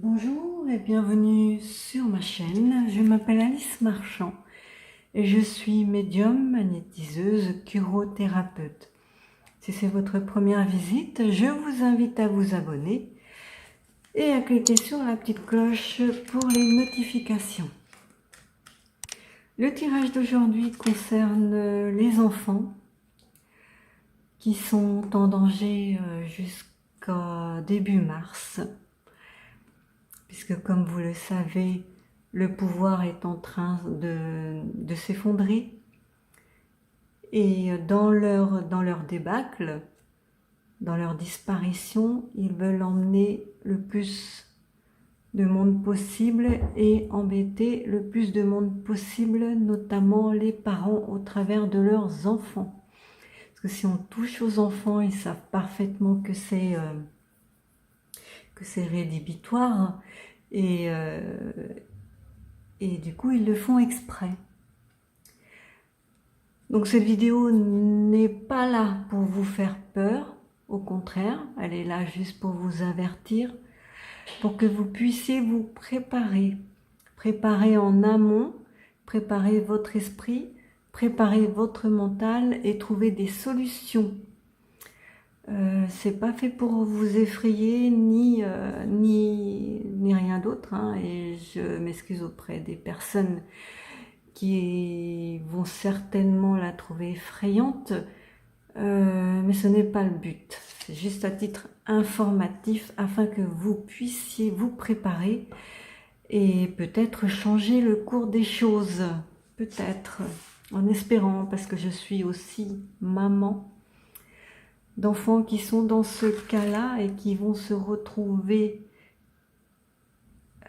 Bonjour et bienvenue sur ma chaîne. Je m'appelle Alice Marchand et je suis médium, magnétiseuse, curothérapeute. Si c'est votre première visite, je vous invite à vous abonner et à cliquer sur la petite cloche pour les notifications. Le tirage d'aujourd'hui concerne les enfants qui sont en danger jusqu'à début mars. Puisque comme vous le savez, le pouvoir est en train de s'effondrer. Et dans leur débâcle, dans leur disparition, ils veulent emmener le plus de monde possible et embêter le plus de monde possible, notamment les parents au travers de leurs enfants. Parce que si on touche aux enfants, ils savent parfaitement que c'est rédhibitoire. Et du coup, ils le font exprès. Donc cette vidéo n'est pas là pour vous faire peur, au contraire, elle est là juste pour vous avertir, pour que vous puissiez vous préparer. Préparer en amont, préparer votre esprit, préparer votre mental et trouver des solutions. C'est pas fait pour vous effrayer ni rien d'autre, hein, et je m'excuse auprès des personnes qui vont certainement la trouver effrayante, mais ce n'est pas le but. C'est juste à titre informatif afin que vous puissiez vous préparer et peut-être changer le cours des choses, peut-être, en espérant, parce que je suis aussi maman d'enfants qui sont dans ce cas-là et qui vont se retrouver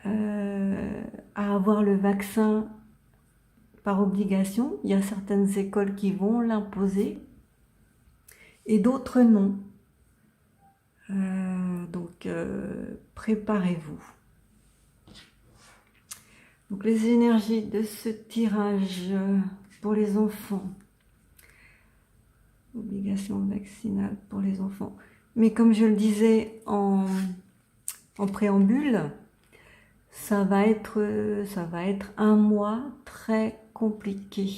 à avoir le vaccin par obligation. Il y a certaines écoles qui vont l'imposer et d'autres non. Donc préparez-vous. Donc les énergies de ce tirage pour les enfants. Obligation vaccinale pour les enfants. Mais comme je le disais en préambule, ça va être un mois très compliqué.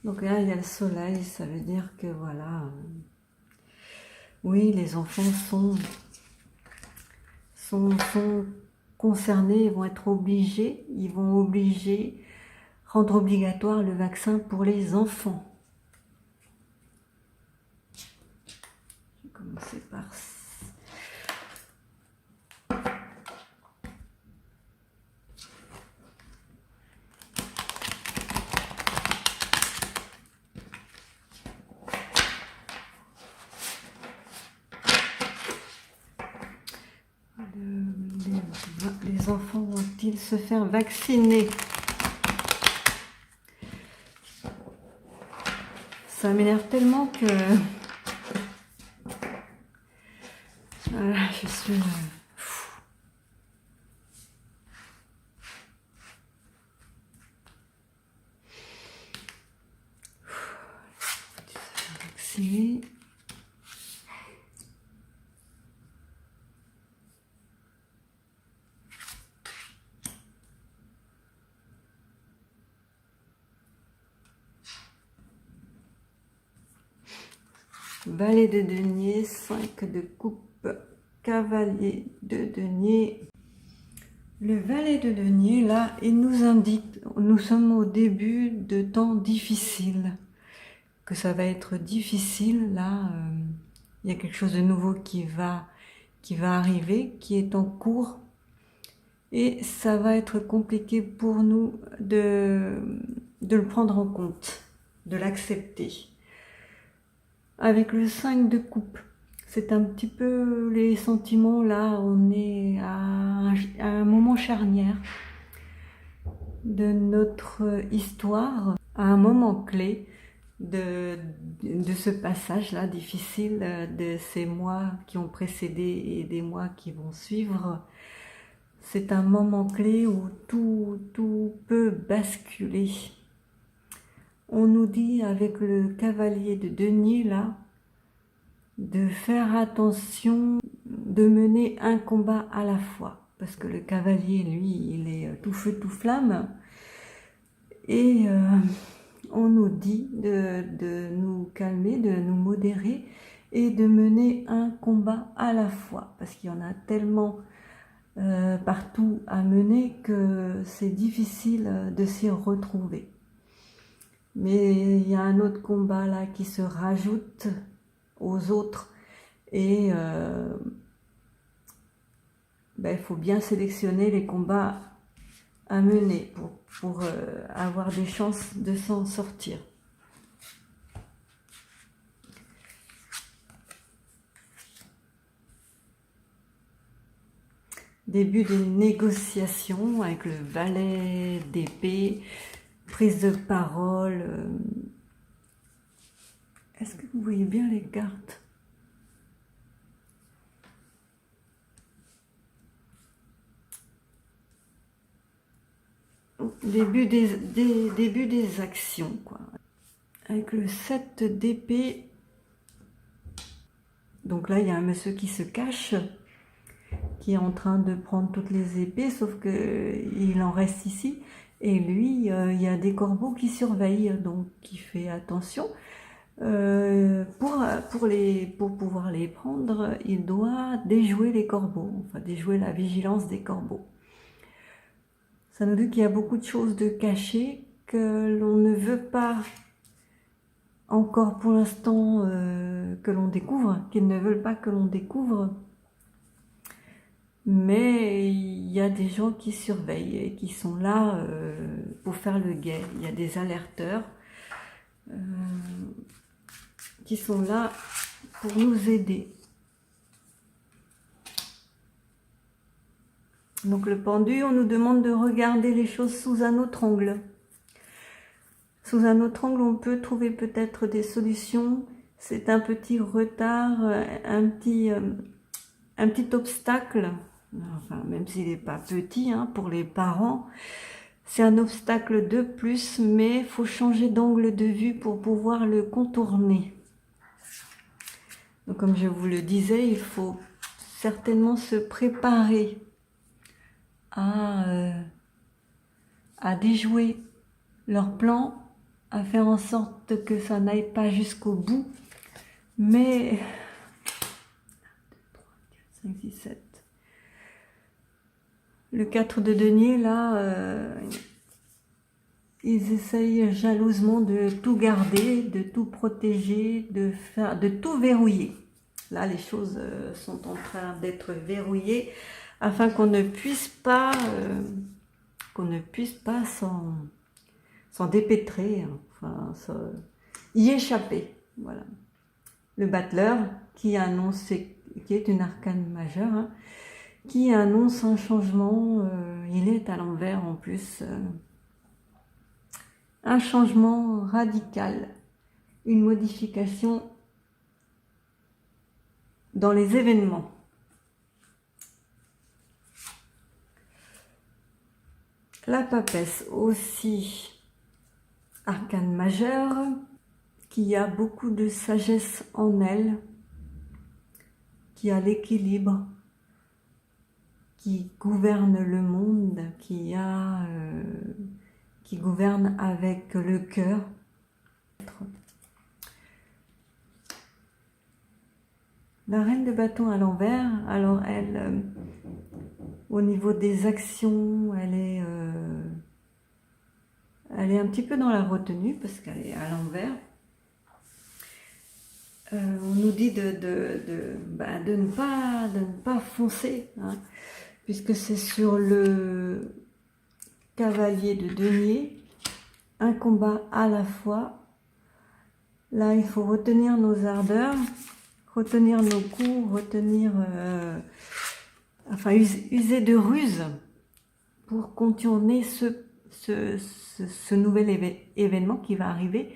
Donc là, il y a le soleil, ça veut dire que voilà, oui, les enfants sont concernés, ils vont être obligés, rendre obligatoire le vaccin pour les enfants. Je vais commencer par ça. Les enfants vont-ils se faire vacciner? Ça m'énerve tellement que je suis vacciner. Valet de denier, 5 de coupe, cavalier de denier. Le valet de denier, là, il nous indique, nous sommes au début de temps difficiles, que ça va être difficile, là, il y a quelque chose de nouveau qui va arriver, qui est en cours, et ça va être compliqué pour nous de le prendre en compte, de l'accepter. Avec le 5 de coupe, c'est un petit peu les sentiments, là, on est à un moment charnière de notre histoire, à un moment clé de ce passage-là difficile, de ces mois qui ont précédé et des mois qui vont suivre. C'est un moment clé où tout peut basculer. On nous dit avec le cavalier de denier là, de faire attention de mener un combat à la fois. Parce que le cavalier, lui, il est tout feu, tout flamme. Et on nous dit de nous calmer, de nous modérer et de mener un combat à la fois. Parce qu'il y en a tellement partout à mener que c'est difficile de s'y retrouver. Mais il y a un autre combat là qui se rajoute aux autres et il faut bien sélectionner les combats à mener pour avoir des chances de s'en sortir. Début des négociations avec le valet d'épée, prise de parole. Est-ce que vous voyez bien les cartes? Début des actions, quoi. Avec le 7 d'épée. Donc là, il y a un monsieur qui se cache, qui est en train de prendre toutes les épées, sauf qu'il en reste ici. Et lui, il y a des corbeaux qui surveillent, donc qui fait attention. Pour pouvoir les prendre, il doit déjouer les corbeaux, enfin déjouer la vigilance des corbeaux. Ça nous dit qu'il y a beaucoup de choses de cachées que l'on ne veut pas encore pour l'instant que l'on découvre, qu'ils ne veulent pas que l'on découvre. Mais il y a des gens qui surveillent et qui sont là pour faire le guet. Il y a des alerteurs qui sont là pour nous aider. Donc le pendu, on nous demande de regarder les choses sous un autre angle. Sous un autre angle, on peut trouver peut-être des solutions. C'est un petit retard, un petit obstacle. Enfin, même s'il n'est pas petit, hein, pour les parents, c'est un obstacle de plus, mais il faut changer d'angle de vue pour pouvoir le contourner. Donc, comme je vous le disais, il faut certainement se préparer à déjouer leur plan, à faire en sorte que ça n'aille pas jusqu'au bout, mais 5, 6, 7. Le 4 de denier, là, ils essayent jalousement de tout garder, de tout protéger, de tout verrouiller. Là, les choses sont en train d'être verrouillées afin qu'on ne puisse pas s'en dépêtrer, enfin, y échapper. Voilà. Le battleur qui est une arcane majeure, hein, qui annonce un changement, il est à l'envers en plus, un changement radical, une modification dans les événements. La papesse aussi, arcane majeure, qui a beaucoup de sagesse en elle, qui a l'équilibre, qui gouverne le monde, qui gouverne avec le cœur. La reine de bâton à l'envers, alors elle, au niveau des actions, elle est un petit peu dans la retenue parce qu'elle est à l'envers. On nous dit de ne pas foncer, hein, puisque c'est sur le cavalier de denier, un combat à la fois. Là, il faut retenir nos ardeurs, retenir nos coups, user de ruse pour contourner ce nouvel événement qui va arriver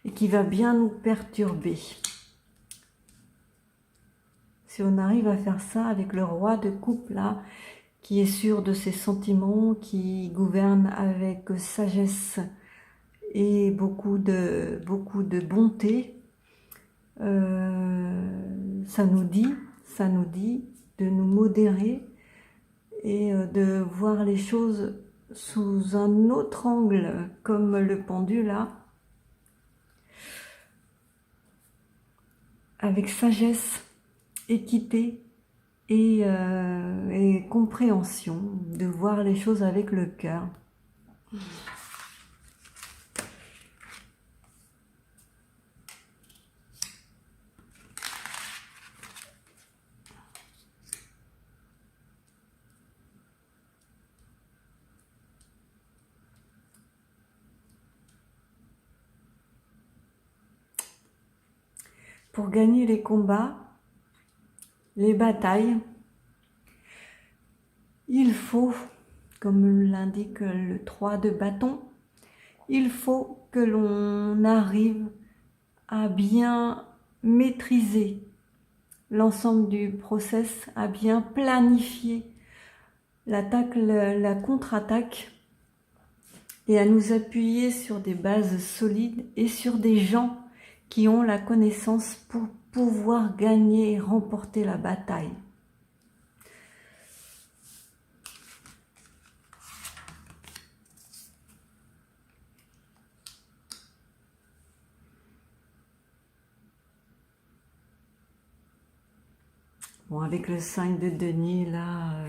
et qui va bien nous perturber. Si on arrive à faire ça avec le roi de coupe là, qui est sûr de ses sentiments, qui gouverne avec sagesse et beaucoup de bonté, ça nous dit de nous modérer et de voir les choses sous un autre angle, comme le pendu là, avec sagesse, équité et compréhension, de voir les choses avec le cœur. Pour gagner les combats, les batailles, il faut, comme l'indique le 3 de bâton, il faut que l'on arrive à bien maîtriser l'ensemble du process, à bien planifier l'attaque, la contre-attaque, et à nous appuyer sur des bases solides et sur des gens qui ont la connaissance pour pouvoir gagner et remporter la bataille. Bon, avec le 5 de denier, là,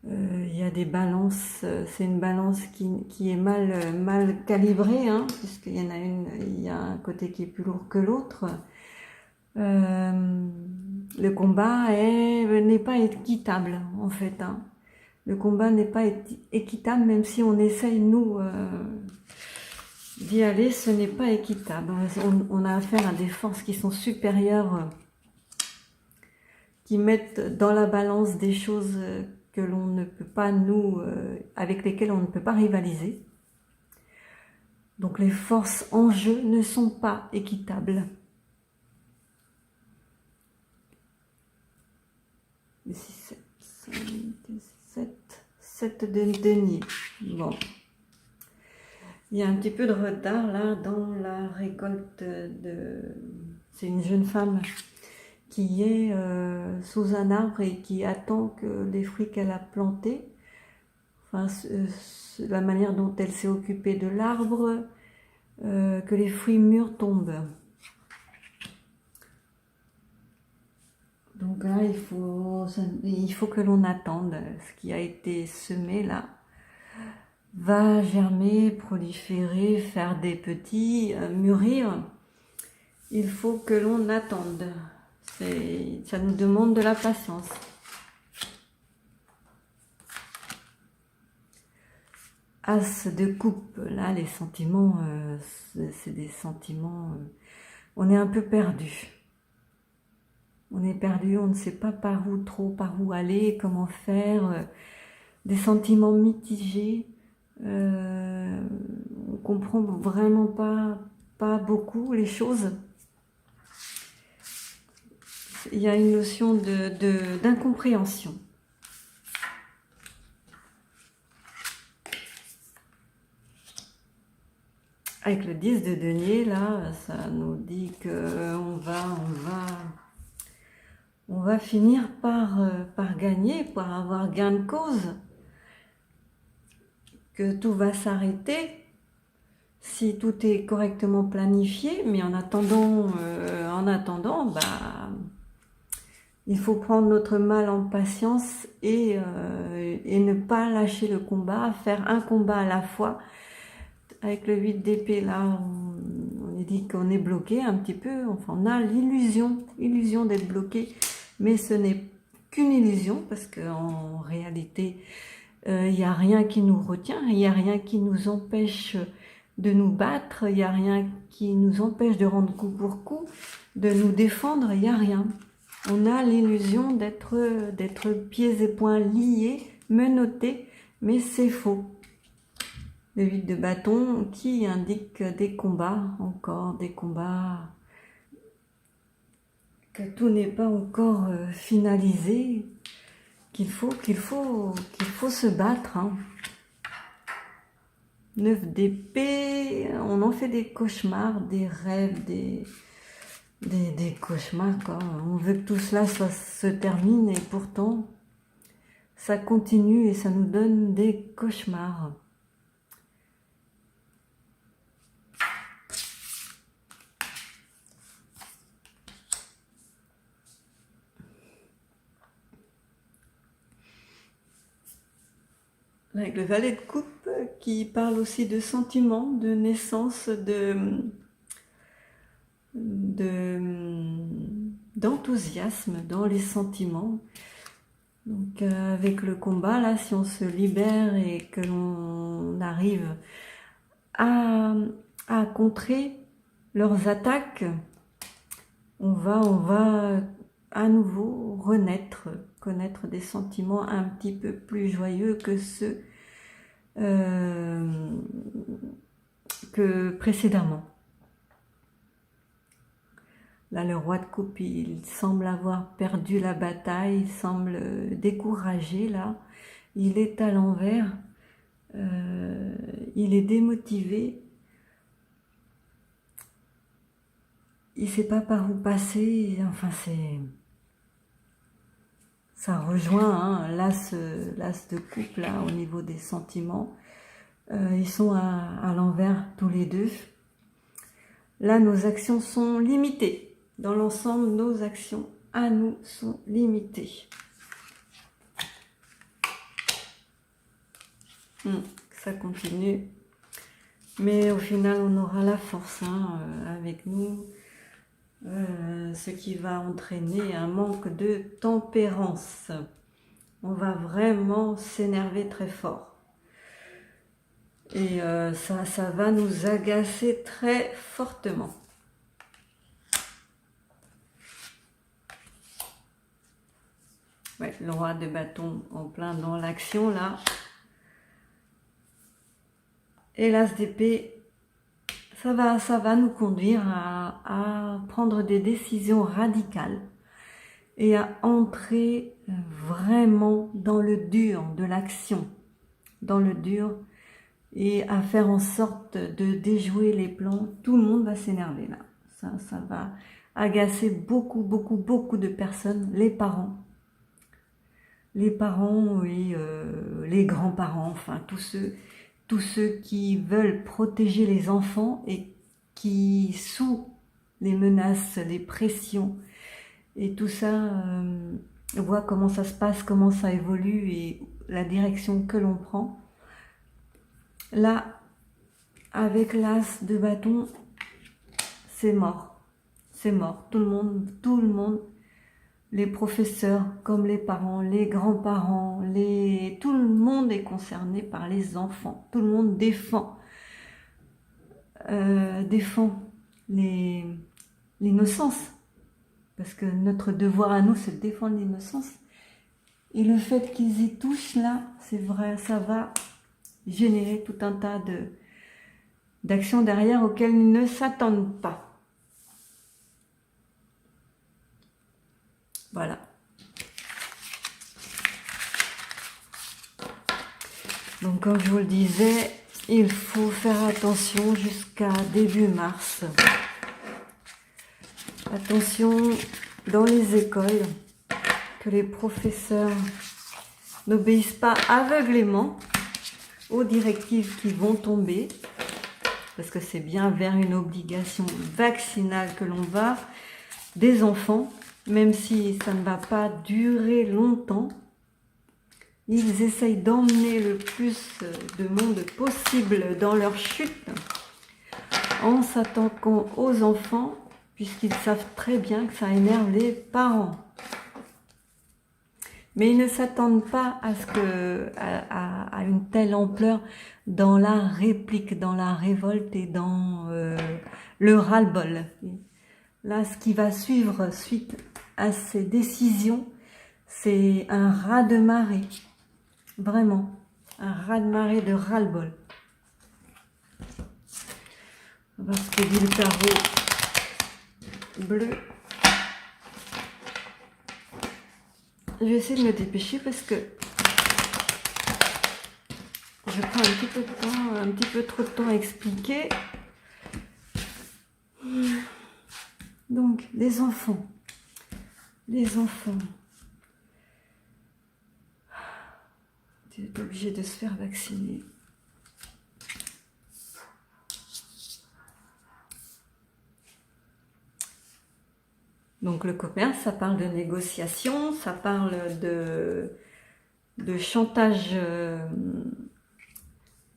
il y a des balances, c'est une balance qui est mal calibrée, hein, puisqu'il y en a une, il y a un côté qui est plus lourd que l'autre. Le combat n'est pas équitable, en fait, hein. Le combat n'est pas équitable, même si on essaye, nous, d'y aller, ce n'est pas équitable. On a affaire à des forces qui sont supérieures, qui mettent dans la balance des choses que l'on ne peut pas, nous, avec lesquelles on ne peut pas rivaliser. Donc les forces en jeu ne sont pas équitables. 6, 7 de denier. Bon. Il y a un petit peu de retard là dans la récolte de... C'est une jeune femme qui est sous un arbre et qui attend que les fruits qu'elle a plantés, enfin, la manière dont elle s'est occupée de l'arbre, que les fruits mûrs tombent. Donc là, il faut que l'on attende. Ce qui a été semé là va germer, proliférer, faire des petits, mûrir. Il faut que l'on attende. Ça nous demande de la patience. As de coupe, là les sentiments, c'est des sentiments, on est un peu perdu. On est perdu, on ne sait pas par où aller, comment faire, des sentiments mitigés, on comprend vraiment pas beaucoup les choses. Il y a une notion d'incompréhension. Avec le 10 de denier, là, ça nous dit que on va finir par gagner, par avoir gain de cause, que tout va s'arrêter si tout est correctement planifié, mais en attendant, bah, il faut prendre notre mal en patience et ne pas lâcher le combat, faire un combat à la fois. Avec le 8 d'épée, là, on est dit qu'on est bloqué un petit peu. Enfin, on a l'illusion d'être bloqué, mais ce n'est qu'une illusion, parce qu'en réalité, il n'y a rien qui nous retient, il n'y a rien qui nous empêche de nous battre, il n'y a rien qui nous empêche de rendre coup pour coup, de nous défendre, il n'y a rien. On a l'illusion d'être pieds et poings liés, menottés, mais c'est faux. Le 8 de bâton qui indique des combats, encore des combats, que tout n'est pas encore finalisé, qu'il faut se battre, hein. 9 d'épée, on en fait des cauchemars, des rêves, des cauchemars, quoi. On veut que tout cela se termine et pourtant ça continue et ça nous donne des cauchemars. Avec le valet de coupe qui parle aussi de sentiments, de naissance, d'enthousiasme dans les sentiments. Donc avec le combat, là, si on se libère et que l'on arrive à contrer leurs attaques, on va à nouveau renaître, connaître des sentiments un petit peu plus joyeux que ceux que précédemment. Là, le roi de coupe, il semble avoir perdu la bataille, il semble découragé, là. Il est à l'envers, il est démotivé. Il ne sait pas par où passer, enfin ça rejoint l'as de coupe là au niveau des sentiments. Ils sont à l'envers tous les deux. Là, nos actions sont limitées. Dans l'ensemble, nos actions à nous sont limitées. Ça continue. Mais au final, on aura la force avec nous. Ce qui va entraîner un manque de tempérance. On va vraiment s'énerver très fort. Et ça va nous agacer très fortement. Ouais, le roi de bâton en plein dans l'action là. Et l'as d'épée, ça va nous conduire à prendre des décisions radicales et à entrer vraiment dans le dur de l'action, dans le dur, et à faire en sorte de déjouer les plans. Tout le monde va s'énerver là. Ça va agacer beaucoup de personnes, les parents et les grands-parents, enfin tous ceux qui veulent protéger les enfants et qui, sous les menaces, les pressions et tout ça, voient comment ça se passe, comment ça évolue et la direction que l'on prend. Là, avec l'as de bâton, c'est mort. C'est mort. Tout le monde, les professeurs comme les parents, les grands-parents, tout le monde est concerné par les enfants. Tout le monde défend l'innocence. Parce que notre devoir à nous, c'est de défendre l'innocence. Et le fait qu'ils y touchent là, c'est vrai, ça va générer tout un tas d'actions derrière auxquelles ils ne s'attendent pas. Voilà. Donc comme je vous le disais, il faut faire attention jusqu'à début mars. Attention dans les écoles, que les professeurs n'obéissent pas aveuglément aux directives qui vont tomber, parce que c'est bien vers une obligation vaccinale que l'on va, des enfants, même si ça ne va pas durer longtemps. Ils essayent d'emmener le plus de monde possible dans leur chute, en s'attaquant aux enfants, puisqu'ils savent très bien que ça énerve les parents. Mais ils ne s'attendent pas à une telle ampleur dans la réplique, dans la révolte et dans le ras-le-bol. Là, ce qui va suivre suite à ces décisions, c'est un raz-de-marée. Vraiment, un raz-de-marée de ras-le-bol. On va voir ce que dit le tarot bleu. Je vais essayer de me dépêcher parce que je prends un petit peu de temps, un petit peu trop de temps à expliquer. Donc, Donc, les enfants. Les enfants. Tu es obligé de se faire vacciner. Donc le commerce, ça parle de négociation, ça parle de chantage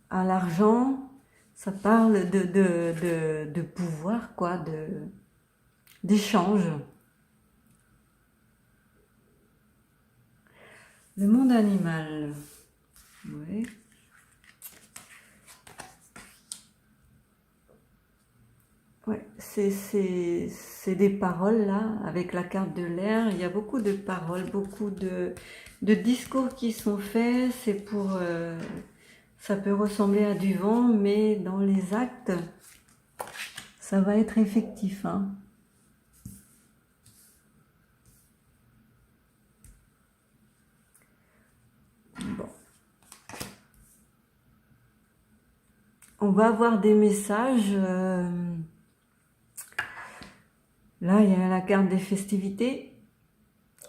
à l'argent, ça parle de pouvoir, quoi, d'échange. Le monde animal, ouais. Ouais, c'est des paroles là, avec la carte de l'air, il y a beaucoup de paroles, beaucoup de discours qui sont faits, c'est pour, ça peut ressembler à du vent, mais dans les actes, ça va être effectif, hein. Bon. On va avoir des messages, là il y a la carte des festivités.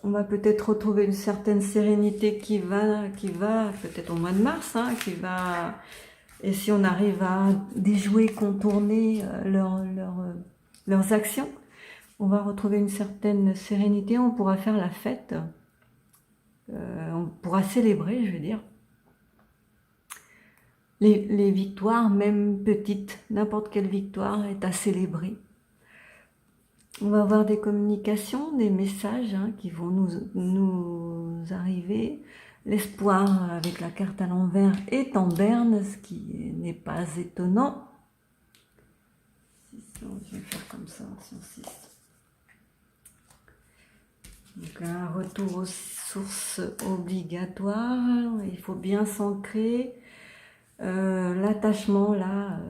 On va peut-être retrouver une certaine sérénité qui va peut-être au mois de mars, hein, qui va, et si on arrive à déjouer, contourner leurs actions, on va retrouver une certaine sérénité, on pourra faire la fête, on pourra célébrer, je veux dire, les victoires, même petites, n'importe quelle victoire est à célébrer. On va avoir des communications, des messages hein, qui vont nous arriver. L'espoir avec la carte à l'envers est en berne, ce qui n'est pas étonnant. 600, je vais faire comme ça, 106. Donc un retour aux sources obligatoires, il faut bien s'ancrer. L'attachement là,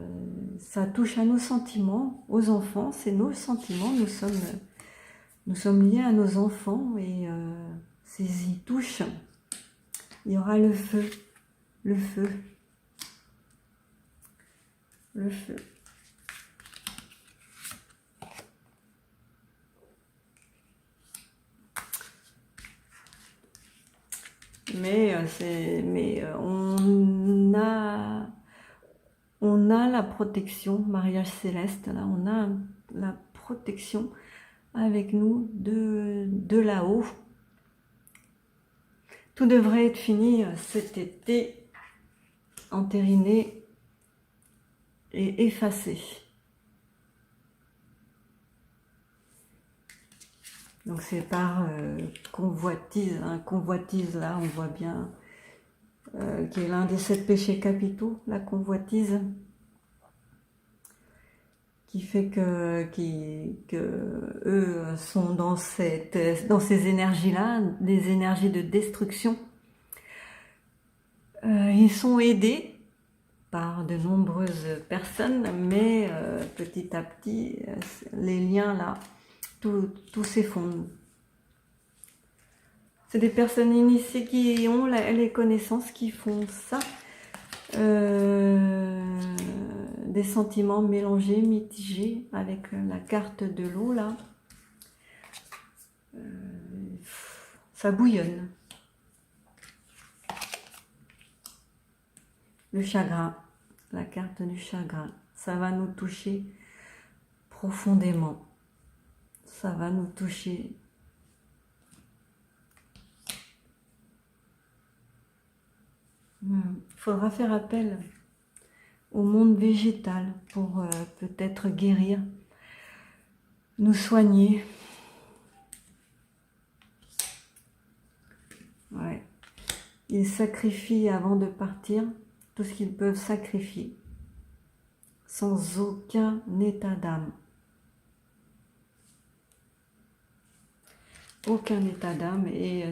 ça touche à nos sentiments, aux enfants, c'est nos sentiments, nous sommes liés à nos enfants et s'ils y touchent, il y aura le feu, le feu, le feu. Mais on a la protection, mariage céleste, là, on a la protection avec nous de là-haut. Tout devrait être fini cet été, entériné et effacé. Donc c'est par convoitise, hein, convoitise là, on voit bien, qui est l'un des 7 péchés capitaux, la convoitise, qui fait que eux sont dans ces énergies-là, des énergies de destruction. Ils sont aidés par de nombreuses personnes, mais petit à petit, les liens là, tout s'effondre. C'est des personnes initiées qui ont les connaissances qui font ça. Des sentiments mélangés, mitigés, avec la carte de l'eau là. Ça bouillonne. Le chagrin, la carte du chagrin, ça va nous toucher profondément. Ça va nous toucher. Il faudra faire appel au monde végétal pour peut-être guérir, nous soigner. Ouais. Ils sacrifient avant de partir tout ce qu'ils peuvent sacrifier, sans aucun état d'âme. Aucun état d'âme, et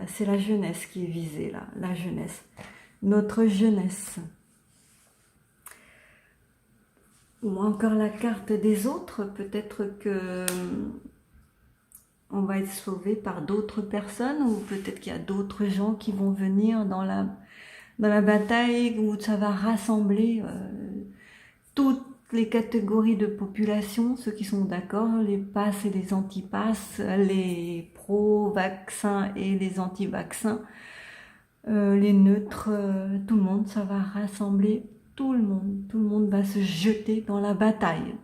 c'est la jeunesse qui est visée là, la jeunesse, notre jeunesse. Ou encore la carte des autres, peut-être que on va être sauvé par d'autres personnes, ou peut-être qu'il y a d'autres gens qui vont venir dans la bataille, où ça va rassembler les catégories de population, ceux qui sont d'accord, les passes et les anti-passes, les pro-vaccins et les anti-vaccins, les neutres, tout le monde, ça va rassembler tout le monde va se jeter dans la bataille.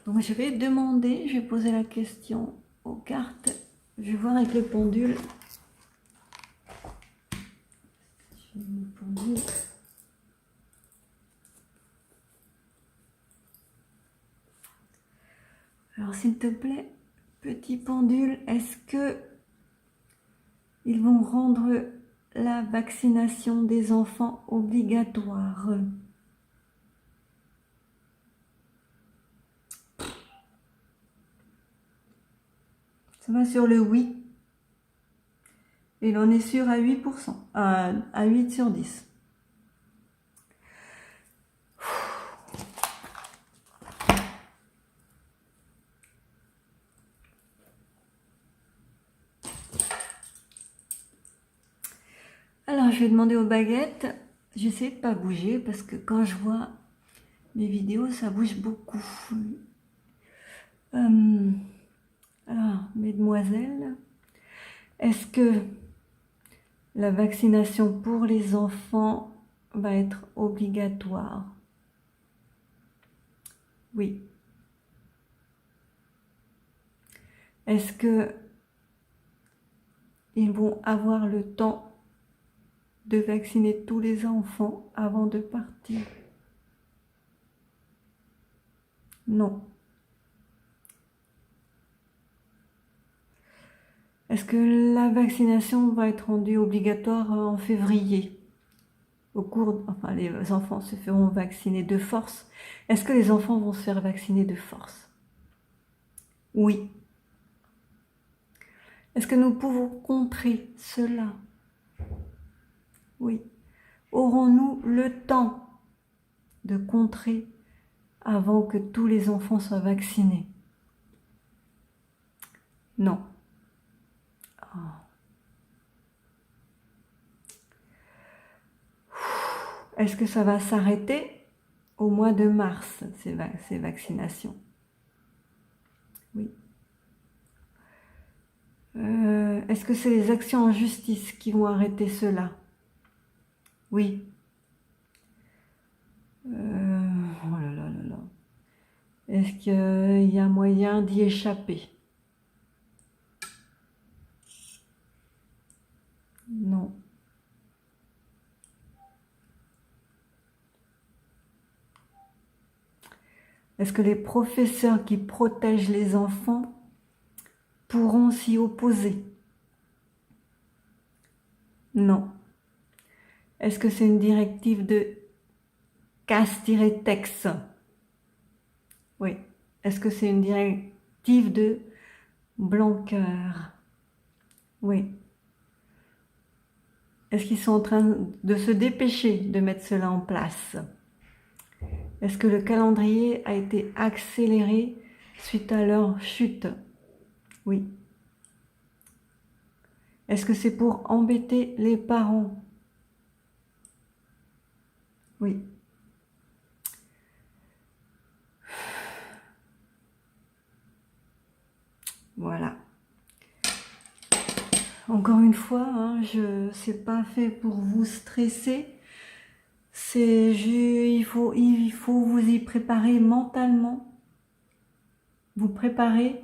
Donc je vais demander, je vais poser la question aux cartes, je vais voir avec le pendule. Alors s'il te plaît, petit pendule, est-ce que ils vont rendre la vaccination des enfants obligatoire? Ça va sur le oui. Et l'on est sûr à 8%, à 8 sur 10. Alors, je vais demander aux baguettes. J'essaie de pas bouger parce que quand je vois mes vidéos, ça bouge beaucoup. Alors, mesdemoiselles, est-ce que la vaccination pour les enfants va être obligatoire? Oui. Est-ce que ils vont avoir le temps de vacciner tous les enfants avant de partir? Non. Est-ce que la vaccination va être rendue obligatoire en février? Enfin, les enfants se feront vacciner de force. Est-ce que les enfants vont se faire vacciner de force? Oui. Est-ce que nous pouvons contrer cela? Oui. Aurons-nous le temps de contrer avant que tous les enfants soient vaccinés? Non. Oh. Est-ce que ça va s'arrêter au mois de mars, ces vaccinations? Oui. Est-ce que c'est les actions en justice qui vont arrêter cela? Oui. Oh là là là là. Est-ce qu'il y a moyen d'y échapper? Non. Est-ce que les professeurs qui protègent les enfants pourront s'y opposer? Non. Est-ce que c'est une directive de casse-tex? Oui. Est-ce que c'est une directive de Blanquer? Oui. Est-ce qu'ils sont en train de se dépêcher de mettre cela en place? Est-ce que le calendrier a été accéléré suite à leur chute? Oui. Est-ce que c'est pour embêter les parents? Oui. Voilà. Encore une fois, hein, c'est pas fait pour vous stresser. Il faut vous y préparer mentalement. Vous préparez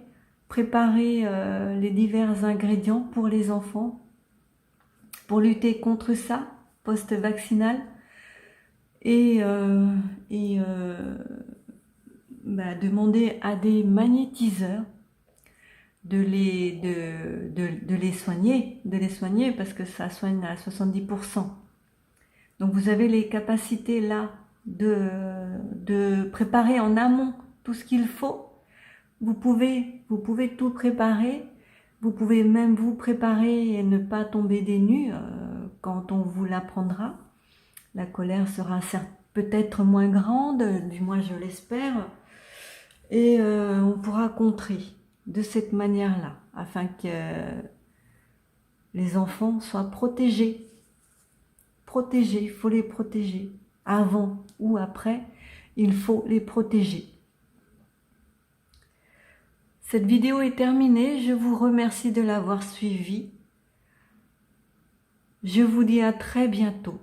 les divers ingrédients pour les enfants, pour lutter contre ça, post-vaccinal, et demander à des magnétiseurs de les soigner parce que ça soigne à 70%. Donc vous avez les capacités là de préparer en amont tout ce qu'il faut. Vous pouvez tout préparer. Vous pouvez même vous préparer et ne pas tomber des nues quand on vous l'apprendra. La colère sera peut-être moins grande, du moins je l'espère. et on pourra contrer de cette manière-là, afin que les enfants soient protégés. Protégés, il faut les protéger. Avant ou après, il faut les protéger. Cette vidéo est terminée, je vous remercie de l'avoir suivie. Je vous dis à très bientôt.